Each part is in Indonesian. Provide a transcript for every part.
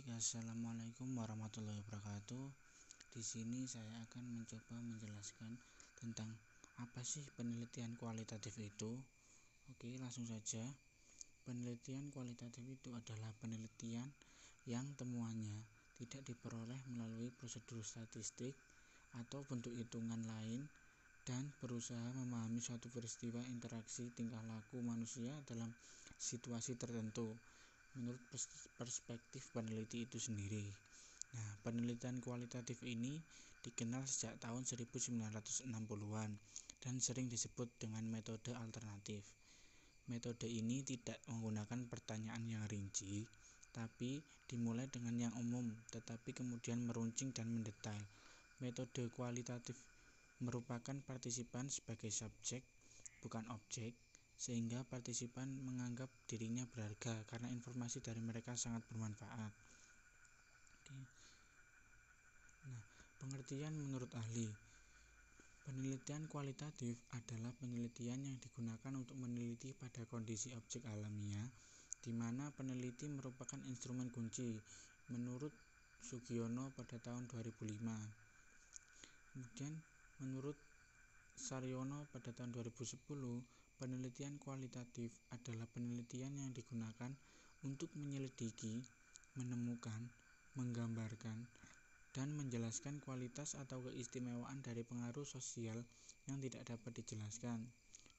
Baik, assalamualaikum warahmatullahi wabarakatuh. Di sini saya akan mencoba menjelaskan tentang apa sih penelitian kualitatif itu. Oke, langsung saja. Penelitian kualitatif itu adalah penelitian yang temuannya tidak diperoleh melalui prosedur statistik atau bentuk hitungan lain dan berusaha memahami suatu peristiwa interaksi tingkah laku manusia dalam situasi tertentu menurut perspektif peneliti itu sendiri. Nah, penelitian kualitatif ini dikenal sejak tahun 1960-an dan sering disebut dengan metode alternatif. Metode ini tidak menggunakan pertanyaan yang rinci, tapi dimulai dengan yang umum, tetapi kemudian meruncing dan mendetail. Metode kualitatif merupakan partisipan sebagai subjek, bukan objek, sehingga partisipan menganggap dirinya berharga karena informasi dari mereka sangat bermanfaat. Nah, pengertian menurut ahli. Penelitian kualitatif adalah penelitian yang digunakan untuk meneliti pada kondisi objek alamiah, di mana peneliti merupakan instrumen kunci, menurut Sugiono pada tahun 2005. Kemudian, menurut Saryono pada tahun 2010, penelitian kualitatif adalah penelitian yang digunakan untuk menyelidiki, menemukan, menggambarkan, dan menjelaskan kualitas atau keistimewaan dari pengaruh sosial yang tidak dapat dijelaskan,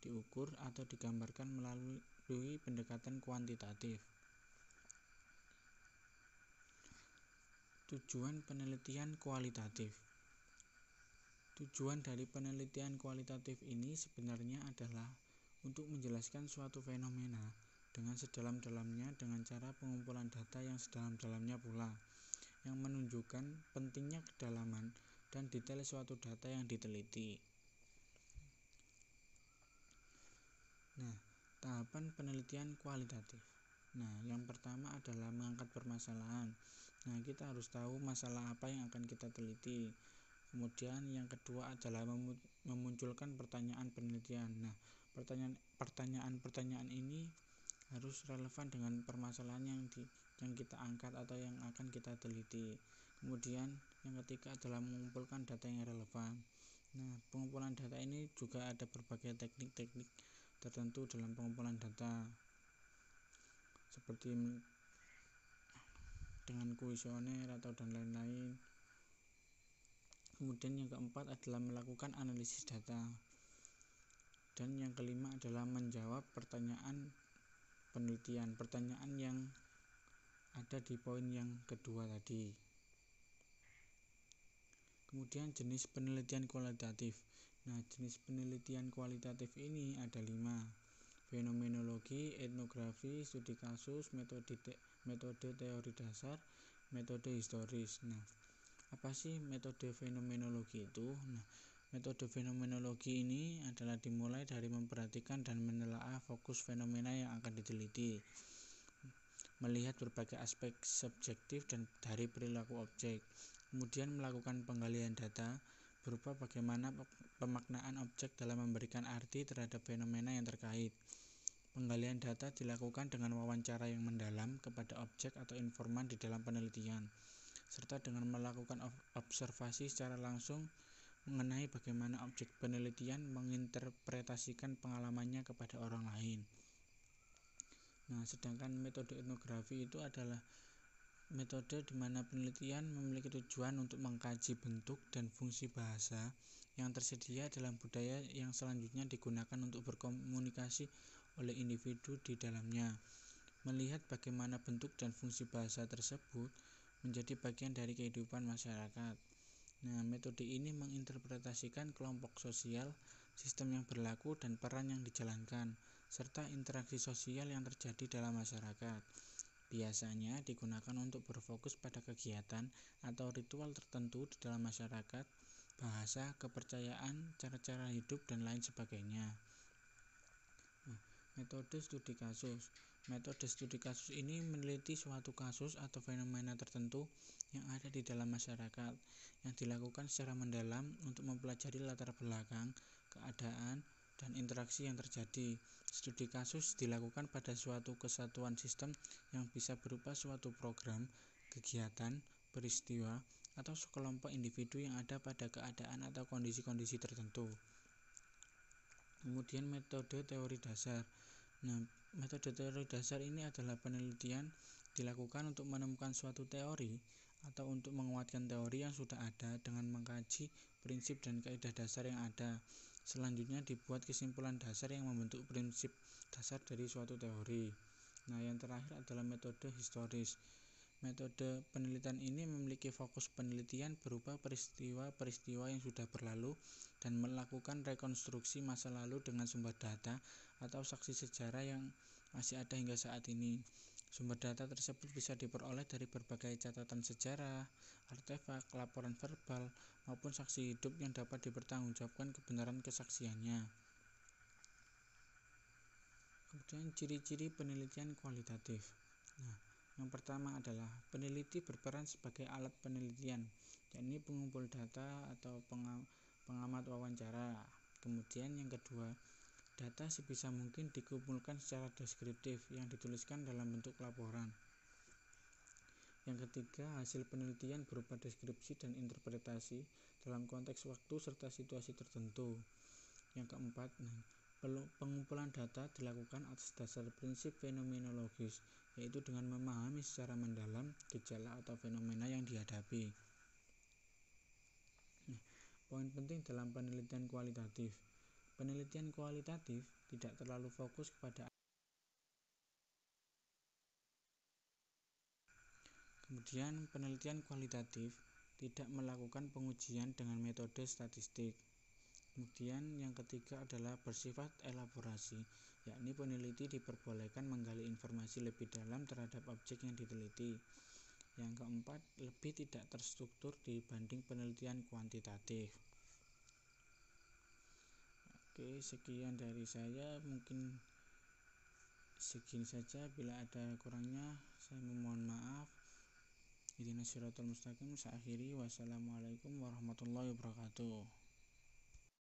diukur, atau digambarkan melalui pendekatan kuantitatif. Tujuan penelitian kualitatif. Tujuan dari penelitian kualitatif ini sebenarnya adalah untuk menjelaskan suatu fenomena dengan sedalam-dalamnya dengan cara pengumpulan data yang sedalam-dalamnya pula, yang menunjukkan pentingnya kedalaman dan detail suatu data yang diteliti. Nah, tahapan penelitian kualitatif. Nah, yang pertama adalah mengangkat permasalahan. Nah, kita harus tahu masalah apa yang akan kita teliti. Kemudian yang kedua adalah memunculkan pertanyaan penelitian. Nah, pertanyaan-pertanyaan ini harus relevan dengan permasalahan yang kita angkat atau yang akan kita teliti. Kemudian yang ketiga adalah mengumpulkan data yang relevan. Nah, pengumpulan data ini juga ada berbagai teknik-teknik tertentu dalam pengumpulan data, seperti dengan kuesioner atau dan lain-lain. Kemudian yang keempat adalah melakukan analisis data. Dan yang kelima adalah menjawab pertanyaan penelitian, pertanyaan yang ada di poin yang kedua tadi. Kemudian jenis penelitian kualitatif. Nah, jenis penelitian kualitatif ini ada 5. Fenomenologi, etnografi, studi kasus, metode teori dasar, metode historis. Nah, apa sih metode fenomenologi itu? Nah, metode fenomenologi ini adalah dimulai dari memperhatikan dan menelaah fokus fenomena yang akan diteliti, melihat berbagai aspek subjektif dan dari perilaku objek, kemudian melakukan penggalian data berupa bagaimana pemaknaan objek dalam memberikan arti terhadap fenomena yang terkait. Penggalian data dilakukan dengan wawancara yang mendalam kepada objek atau informan di dalam penelitian, serta dengan melakukan observasi secara langsung mengenai bagaimana objek penelitian menginterpretasikan pengalamannya kepada orang lain. Nah, sedangkan metode etnografi itu adalah metode di mana penelitian memiliki tujuan untuk mengkaji bentuk dan fungsi bahasa yang tersedia dalam budaya yang selanjutnya digunakan untuk berkomunikasi oleh individu di dalamnya, melihat bagaimana bentuk dan fungsi bahasa tersebut menjadi bagian dari kehidupan masyarakat. Nah, metode ini menginterpretasikan kelompok sosial, sistem yang berlaku dan peran yang dijalankan, serta interaksi sosial yang terjadi dalam masyarakat. Biasanya digunakan untuk berfokus pada kegiatan atau ritual tertentu di dalam masyarakat, bahasa, kepercayaan, cara-cara hidup, dan lain sebagainya. Metode studi kasus. Metode studi kasus ini meneliti suatu kasus atau fenomena tertentu yang ada di dalam masyarakat, yang dilakukan secara mendalam untuk mempelajari latar belakang, keadaan, dan interaksi yang terjadi. Studi kasus dilakukan pada suatu kesatuan sistem yang bisa berupa suatu program, kegiatan, peristiwa, atau sekelompok individu yang ada pada keadaan atau kondisi-kondisi tertentu. Kemudian metode teori dasar. Nah, metode teori dasar ini adalah penelitian dilakukan untuk menemukan suatu teori atau untuk menguatkan teori yang sudah ada dengan mengkaji prinsip dan kaidah dasar yang ada. Selanjutnya dibuat kesimpulan dasar yang membentuk prinsip dasar dari suatu teori. Nah, yang terakhir adalah metode historis. Metode penelitian ini memiliki fokus penelitian berupa peristiwa-peristiwa yang sudah berlalu dan melakukan rekonstruksi masa lalu dengan sumber data atau saksi sejarah yang masih ada hingga saat ini. Sumber data tersebut bisa diperoleh dari berbagai catatan sejarah, artefak, laporan verbal, maupun saksi hidup yang dapat dipertanggungjawabkan kebenaran kesaksiannya. Kemudian ciri-ciri penelitian kualitatif. Nah, yang pertama adalah peneliti berperan sebagai alat penelitian, yakni pengumpul data atau pengamat wawancara. Kemudian yang kedua, data sebisa mungkin dikumpulkan secara deskriptif yang dituliskan dalam bentuk laporan. Yang ketiga, hasil penelitian berupa deskripsi dan interpretasi dalam konteks waktu serta situasi tertentu. Yang keempat, pengumpulan data dilakukan atas dasar prinsip fenomenologis, yaitu dengan memahami secara mendalam gejala atau fenomena yang dihadapi. Poin penting dalam penelitian kualitatif. Penelitian kualitatif tidak terlalu fokus kepada. Kemudian penelitian kualitatif tidak melakukan pengujian dengan metode statistik. Kemudian yang ketiga adalah bersifat elaborasi, yakni peneliti diperbolehkan menggali informasi lebih dalam terhadap objek yang diteliti. Yang keempat, lebih tidak terstruktur dibanding penelitian kuantitatif. Oke, sekian dari saya, mungkin segini saja. Bila ada kurangnya, saya memohon maaf. Ihdinas siratal mustaqim. Saya akhiri. Wassalamualaikum warahmatullahi wabarakatuh.